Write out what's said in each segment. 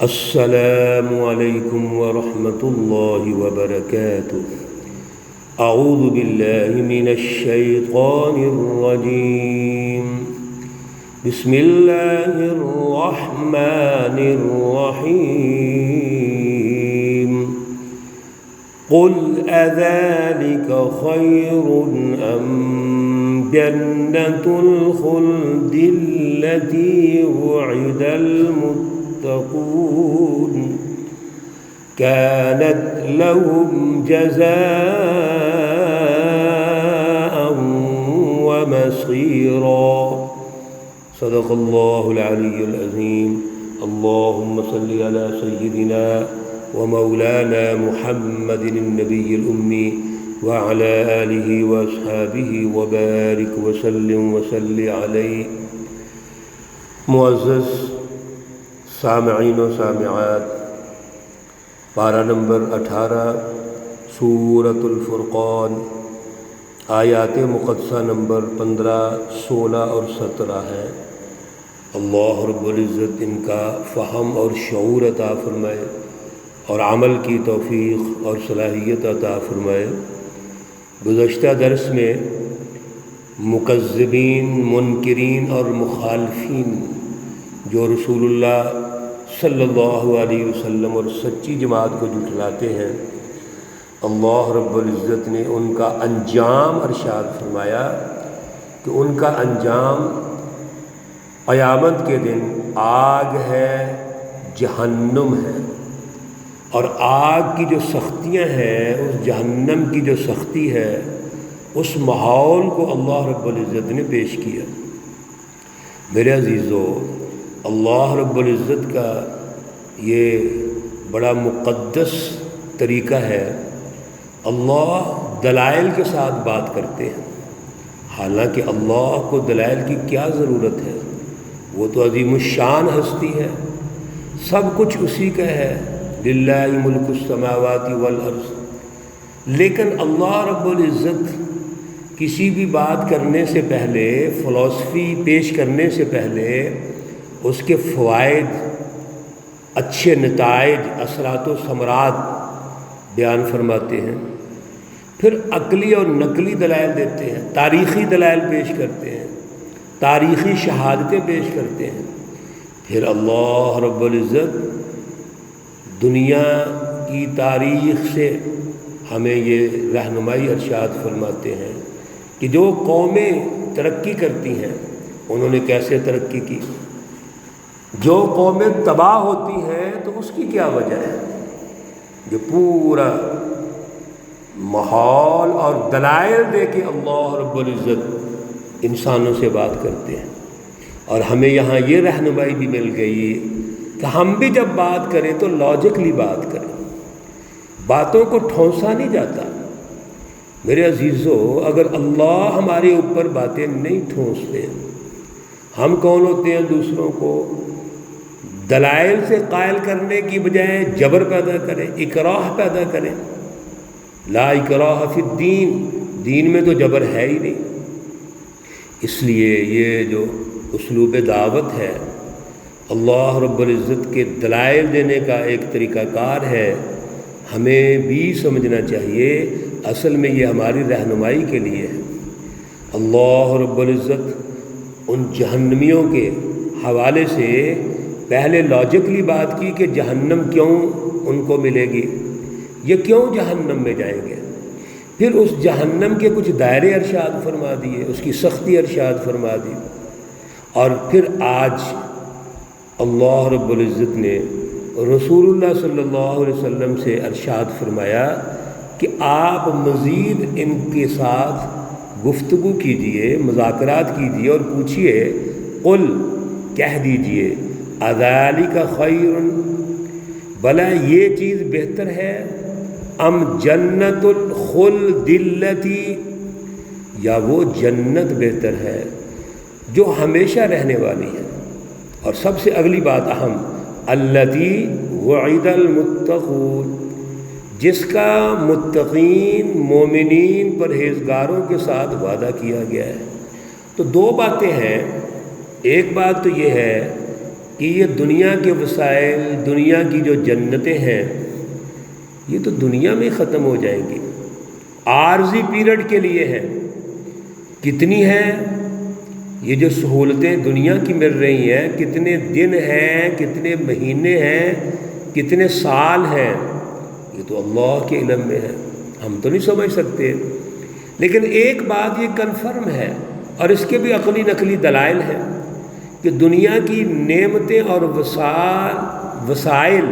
السلام علیکم ورحمۃ اللہ وبرکاتہ۔ اعوذ باللہ من الشیطان الرجیم، بسم اللہ الرحمن الرحیم۔ قل اذلک خیر ام جنۃ الخلد التی وعد المتقون كانت لهم جزاء ومصيرا۔ صدق اللہ العلی العظیم۔ اللهم صل على سيدنا ومولانا محمد النبی الأمی وعلى آلہ واصحابہ وبارک وسلم وصلی علیہ۔ معزز سامعین و سامعات، پارہ نمبر 18 سورۃ الفرقان، آیات مقدسہ نمبر 15، 16 اور 17 ہے۔ اللہ رب العزت ان کا فہم اور شعور عطا فرمائے اور عمل کی توفیق اور صلاحیت عطا فرمائے۔ گزشتہ درس میں مکذبین، منکرین اور مخالفین جو رسول اللہ صلی اللہ علیہ وسلم اور سچی جماعت کو جھٹلاتے ہیں، اللہ رب العزت نے ان کا انجام ارشاد فرمایا کہ ان کا انجام قیامت کے دن آگ ہے، جہنم ہے، اور آگ کی جو سختیاں ہیں، اس جہنم کی جو سختی ہے، اس ماحول کو اللہ رب العزت نے پیش کیا۔ میرے عزیزو، اللہ رب العزت کا یہ بڑا مقدس طریقہ ہے۔ اللہ دلائل کے ساتھ بات کرتے ہیں، حالانکہ اللہ کو دلائل کی کیا ضرورت ہے؟ وہ تو عظیم الشان ہستی ہے، سب کچھ اسی کا ہے، للہ ملک السماوات والارض۔ لیکن اللہ رب العزت کسی بھی بات کرنے سے پہلے، فلسفی پیش کرنے سے پہلے اس کے فوائد، اچھے نتائج، اثرات و ثمرات بیان فرماتے ہیں، پھر عقلی اور نقلی دلائل دیتے ہیں، تاریخی دلائل پیش کرتے ہیں، تاریخی شہادتیں پیش کرتے ہیں۔ پھر اللہ رب العزت دنیا کی تاریخ سے ہمیں یہ رہنمائی ارشاد فرماتے ہیں کہ جو قومیں ترقی کرتی ہیں انہوں نے کیسے ترقی کی، جو قومیں تباہ ہوتی ہیں تو اس کی کیا وجہ ہے۔ یہ پورا ماحول اور دلائل دے کے اللہ رب العزت انسانوں سے بات کرتے ہیں، اور ہمیں یہاں یہ رہنمائی بھی مل گئی کہ ہم بھی جب بات کریں تو لاجکلی بات کریں، باتوں کو ٹھونسا نہیں جاتا۔ میرے عزیزو، اگر اللہ ہمارے اوپر باتیں نہیں ٹھونستے، ہم کون ہوتے ہیں دوسروں کو دلائل سے قائل کرنے کی بجائے جبر پیدا کریں، اکراہ پیدا کریں۔ لا اکراہ فی الدین، دین میں تو جبر ہے ہی نہیں۔ اس لیے یہ جو اسلوب دعوت ہے، اللہ رب العزت کے دلائل دینے کا ایک طریقہ کار ہے، ہمیں بھی سمجھنا چاہیے اصل میں یہ ہماری رہنمائی کے لیے ہے۔ اللہ رب العزت ان جہنمیوں کے حوالے سے پہلے لاجکلی بات کی کہ جہنم کیوں ان کو ملے گی، یہ کیوں جہنم میں جائیں گے، پھر اس جہنم کے کچھ دائرے ارشاد فرما دیے، اس کی سختی ارشاد فرما دی، اور پھر آج اللہ رب العزت نے رسول اللہ صلی اللہ علیہ وسلم سے ارشاد فرمایا کہ آپ مزید ان کے ساتھ گفتگو کیجئے، مذاکرات کیجئے اور پوچھئے، قل کہہ دیجئے، اذالک خیر، بلا یہ چیز بہتر ہے، ام جنت الخلد التی، یا وہ جنت بہتر ہے جو ہمیشہ رہنے والی ہے، اور سب سے اگلی بات اہم، التی وعد المتقون، جس کا متقین، مومنین، پرہیزگاروں کے ساتھ وعدہ کیا گیا ہے۔ تو دو باتیں ہیں، ایک بات تو یہ ہے کہ یہ دنیا کے وسائل، دنیا کی جو جنتیں ہیں، یہ تو دنیا میں ختم ہو جائیں گی، عارضی پیریڈ کے لیے ہے۔ کتنی ہیں یہ جو سہولتیں دنیا کی مل رہی ہیں، کتنے دن ہیں، کتنے مہینے ہیں، کتنے سال ہیں، یہ تو اللہ کے علم میں ہے، ہم تو نہیں سمجھ سکتے۔ لیکن ایک بات یہ کنفرم ہے، اور اس کے بھی عقلی نقلی دلائل ہیں، کہ دنیا کی نعمتیں اور وسائل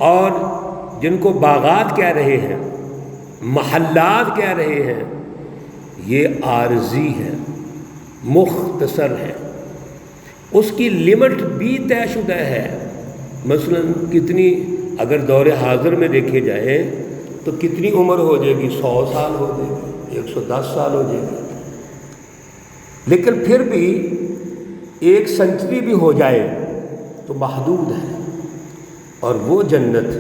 اور جن کو باغات کہہ رہے ہیں، محلات کہہ رہے ہیں، یہ عارضی ہے، مختصر ہے، اس کی لمٹ بھی طے شدہ ہے۔ مثلا کتنی اگر دور حاضر میں دیکھے جائے تو کتنی عمر ہو جائے گی؟ 100 سال ہو جائے گی، 110 سال ہو جائے گی، لیکن پھر بھی 1 سنچری بھی ہو جائے تو محدود ہے۔ اور وہ جنت،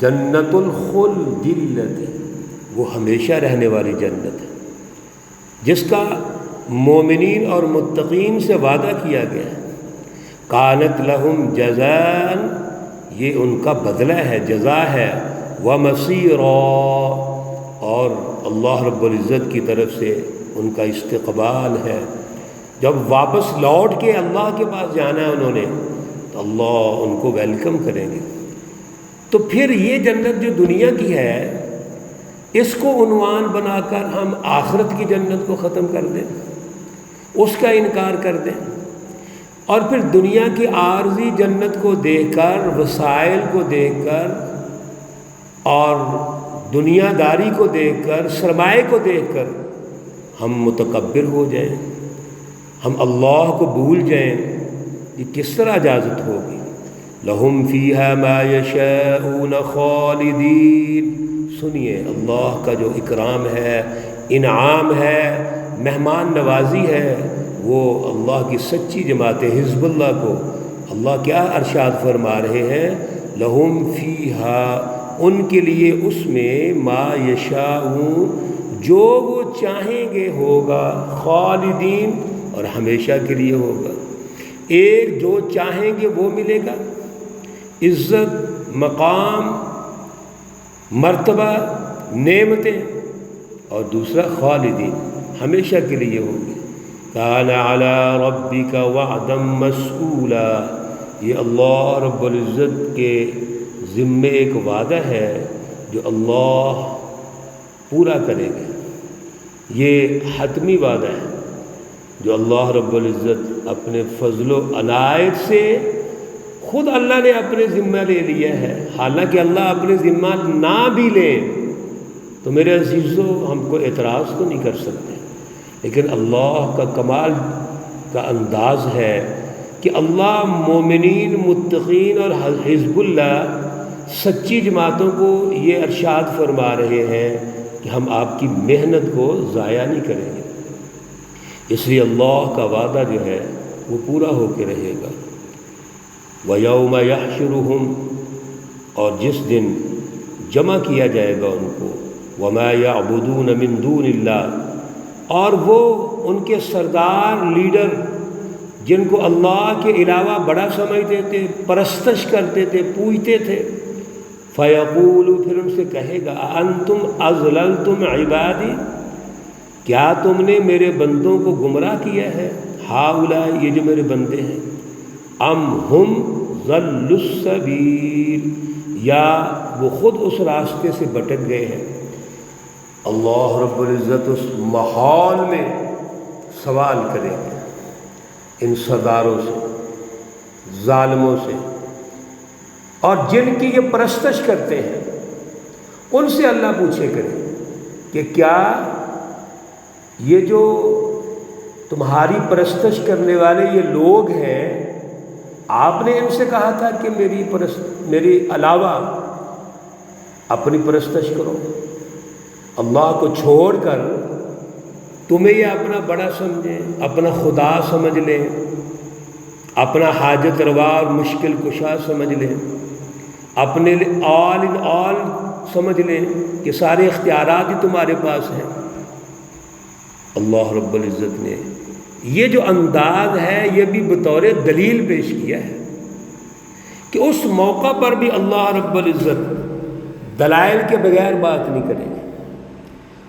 جنت الخلد التي، وہ ہمیشہ رہنے والی جنت ہے، جس کا مومنین اور متقین سے وعدہ کیا گیا ہے۔ کانت لہم جزاء، یہ ان کا بدلہ ہے، جزا ہے، ومصیرا، اور اللہ رب العزت کی طرف سے ان کا استقبال ہے۔ جب واپس لوٹ کے اللہ کے پاس جانا ہے انہوں نے، تو اللہ ان کو ویلکم کریں گے۔ تو پھر یہ جنت جو دنیا کی ہے، اس کو عنوان بنا کر ہم آخرت کی جنت کو ختم کر دیں، اس کا انکار کر دیں، اور پھر دنیا کی عارضی جنت کو دیکھ کر، وسائل کو دیکھ کر، اور دنیا داری کو دیکھ کر، سرمایہ کو دیکھ کر ہم متکبر ہو جائیں، ہم اللہ کو بھول جائیں، یہ کس طرح اجازت ہوگی؟ لہم فیہا ما یشاءون خالدین، سنیے اللہ کا جو اکرام ہے، انعام ہے، مہمان نوازی ہے، وہ اللہ کی سچی جماعت حزب اللہ کو اللہ کیا ارشاد فرما رہے ہیں؟ لہم فیہا، ان کے لیے اس میں، ما یشاءون، جو وہ چاہیں گے ہوگا، خالدین، اور ہمیشہ کے لیے ہوگا۔ ایک جو چاہیں گے وہ ملے گا، عزت، مقام، مرتبہ، نعمتیں، اور دوسرا خالدین، ہمیشہ کے لیے ہوگی۔ کان علی ربک وعدا مسئولا، یہ اللہ رب العزت کے ذمے ایک وعدہ ہے جو اللہ پورا کرے گا۔ یہ حتمی وعدہ ہے جو اللہ رب العزت اپنے فضل و عنایت سے خود اللہ نے اپنے ذمہ لے لیا ہے۔ حالانکہ اللہ اپنے ذمہ نہ بھی لے تو میرے عزیزو ہم کو اعتراض تو نہیں کر سکتے، لیکن اللہ کا کمال کا انداز ہے کہ اللہ مومنین، متقین اور حزب اللہ سچی جماعتوں کو یہ ارشاد فرما رہے ہیں کہ ہم آپ کی محنت کو ضائع نہیں کریں گے۔ اس لیے اللہ کا وعدہ جو ہے وہ پورا ہو کے رہے گا۔ وَيَوْمَ يَحْشُرُهُمْ، اور جس دن جمع کیا جائے گا ان کو، وَمَا يَعْبُدُونَ مِن دُونِ اللَّهِ، اور وہ ان کے سردار، لیڈر، جن کو اللہ کے علاوہ بڑا سمجھتے تھے، پرستش کرتے تھے، پوجتے تھے، فَيَقُولُ، پھر ان سے کہے گا، أَأَنْتُمْ أَضْلَلْتُمْ عِبَادِي، کیا تم نے میرے بندوں کو گمراہ کیا ہے؟ ہؤلاء، یہ جو میرے بندے ہیں، ام ہم ضلوا السبیل، یا وہ خود اس راستے سے بھٹک گئے ہیں۔ اللہ رب العزت اس ماحول میں سوال کرے گا ان سرداروں سے، ظالموں سے، اور جن کی یہ پرستش کرتے ہیں ان سے اللہ پوچھے کرے کہ کیا یہ جو تمہاری پرستش کرنے والے یہ لوگ ہیں، آپ نے ان سے کہا تھا کہ میری علاوہ اپنی پرستش کرو، اللہ کو چھوڑ کر تمہیں یہ اپنا بڑا سمجھیں، اپنا خدا سمجھ لیں، اپنا حاجت روا اور مشکل کشا سمجھ لیں، اپنے آل ان آل سمجھ لیں کہ سارے اختیارات ہی تمہارے پاس ہیں۔ اللہ رب العزت نے یہ جو انداز ہے یہ بھی بطور دلیل پیش کیا ہے کہ اس موقع پر بھی اللہ رب العزت دلائل کے بغیر بات نہیں کریں گے۔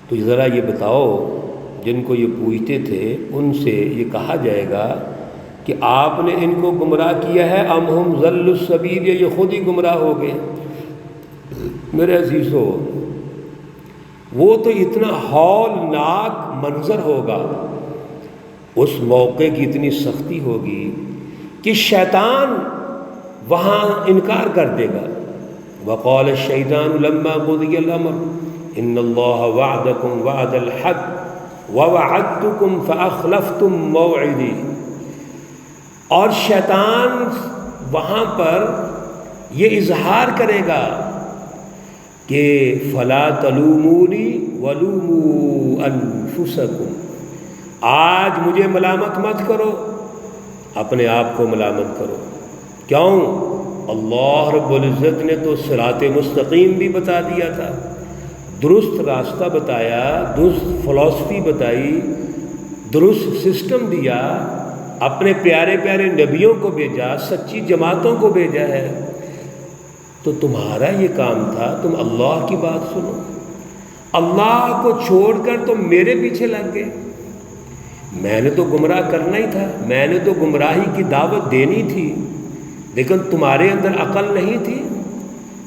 تو ذرا یہ بتاؤ، جن کو یہ پوچھتے تھے ان سے یہ کہا جائے گا کہ آپ نے ان کو گمراہ کیا ہے، ام ہم ضل السبیل، یا یہ خود ہی گمراہ ہو گئے؟ میرے عزیزو، وہ تو اتنا ہولناک منظر ہوگا، اس موقع کی اتنی سختی ہوگی کہ شیطان وہاں انکار کر دے گا۔ وقال الشیطان لما قضی الامر ان اللہ وعدکم وعد الحق ووعدتکم فاخلفتم موعدی، اور شیطان وہاں پر یہ اظہار کرے گا کہ فلا تلومونی ولوموا انفسکم، آج مجھے ملامت مت کرو، اپنے آپ کو ملامت کرو۔ کیوں؟ اللہ رب العزت نے تو صراط مستقیم بھی بتا دیا تھا، درست راستہ بتایا، درست فلسفی بتائی، درست سسٹم دیا، اپنے پیارے پیارے نبیوں کو بھیجا، سچی جماعتوں کو بھیجا ہے۔ تو تمہارا یہ کام تھا تم اللہ کی بات سنو، اللہ کو چھوڑ کر تم میرے پیچھے لگ گئے۔ میں نے تو گمراہ کرنا ہی تھا، میں نے تو گمراہی کی دعوت دینی تھی، لیکن تمہارے اندر عقل نہیں تھی،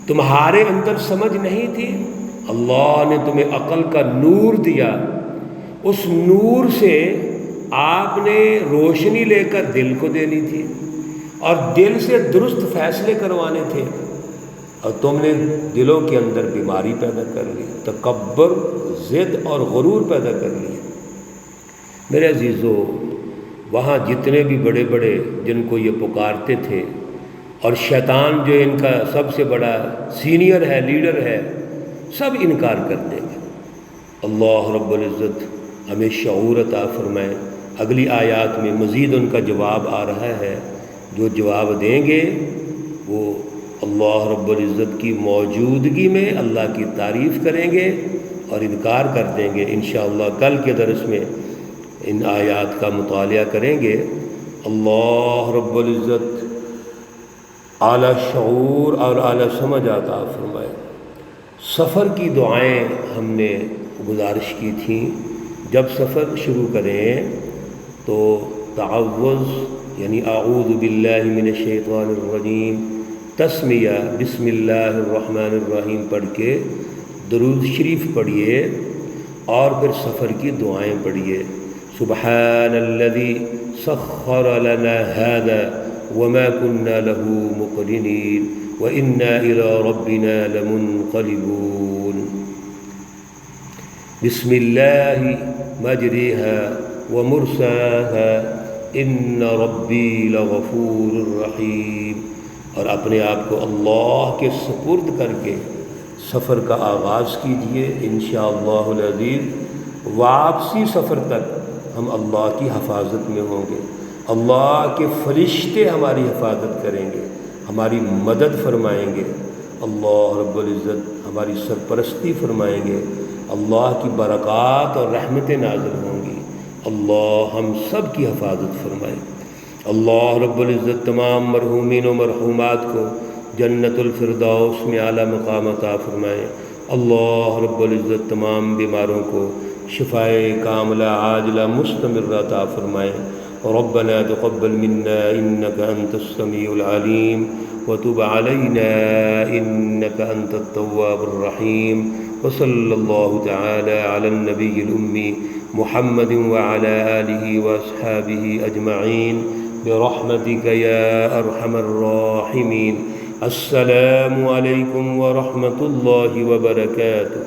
تمہارے اندر سمجھ نہیں تھی۔ اللہ نے تمہیں عقل کا نور دیا، اس نور سے آپ نے روشنی لے کر دل کو دینی تھی، اور دل سے درست فیصلے کروانے تھے، اور تم نے دلوں کے اندر بیماری پیدا کر لی، تکبر، ضد اور غرور پیدا کر لی۔ میرے عزیزو، وہاں جتنے بھی بڑے بڑے جن کو یہ پکارتے تھے، اور شیطان جو ان کا سب سے بڑا سینئر ہے، لیڈر ہے، سب انکار کر دیں گے۔ اللہ رب العزت ہمیں شعور عطا فرمائے۔ اگلی آیات میں مزید ان کا جواب آ رہا ہے، جو جواب دیں گے وہ اللہ رب العزت کی موجودگی میں اللہ کی تعریف کریں گے اور انکار کر دیں گے۔ انشاءاللہ کل کے درس میں ان آیات کا مطالعہ کریں گے۔ اللہ رب العزت اعلیٰ شعور اور اعلیٰ سمجھ عطا فرمائے۔ سفر کی دعائیں ہم نے گزارش کی تھیں، جب سفر شروع کریں تو تعوذ یعنی اعوذ باللہ من الشیطان الرجیم، تسمیہ بسم اللہ الرحمن الرحیم پڑھ کے درود شریف پڑھیے، اور پھر سفر کی دعائیں پڑھیے۔ سبحان الذی سخر لنا هذا وما كنا له مقرنین وإنا إلى ربنا لمنقلبون۔ بسم اللہ مجریها ومرساها ان ربی لغفور رحیم، اور اپنے آپ کو اللہ کے سپرد کر کے سفر کا آغاز کیجئے۔ انشاءاللہ العزیز واپسی سفر تک ہم اللہ کی حفاظت میں ہوں گے، اللہ کے فرشتے ہماری حفاظت کریں گے، ہماری مدد فرمائیں گے، اللہ رب العزت ہماری سرپرستی فرمائیں گے، اللہ کی برکات اور رحمتیں نازل ہوں گی۔ اللہ ہم سب کی حفاظت فرمائے۔ اللہ رب العزت تمام مرحومین و مرحومات کو جنت الفردوس میں اعلیٰ مقام عطا فرمائے۔ اللہ رب العزت تمام بیماروں کو شفائے کاملہ عاجلہ مستمر عطا فرمائے۔ ربنا تقبل منا إنك أنت السميع العليم وتب علينا إنك أنت التواب الرحيم، وصلى الله تعالى على النبي الأمي محمد وعلى آله وأصحابه أجمعين برحمتك يا أرحم الراحمين۔ السلام عليكم ورحمة الله وبركاته۔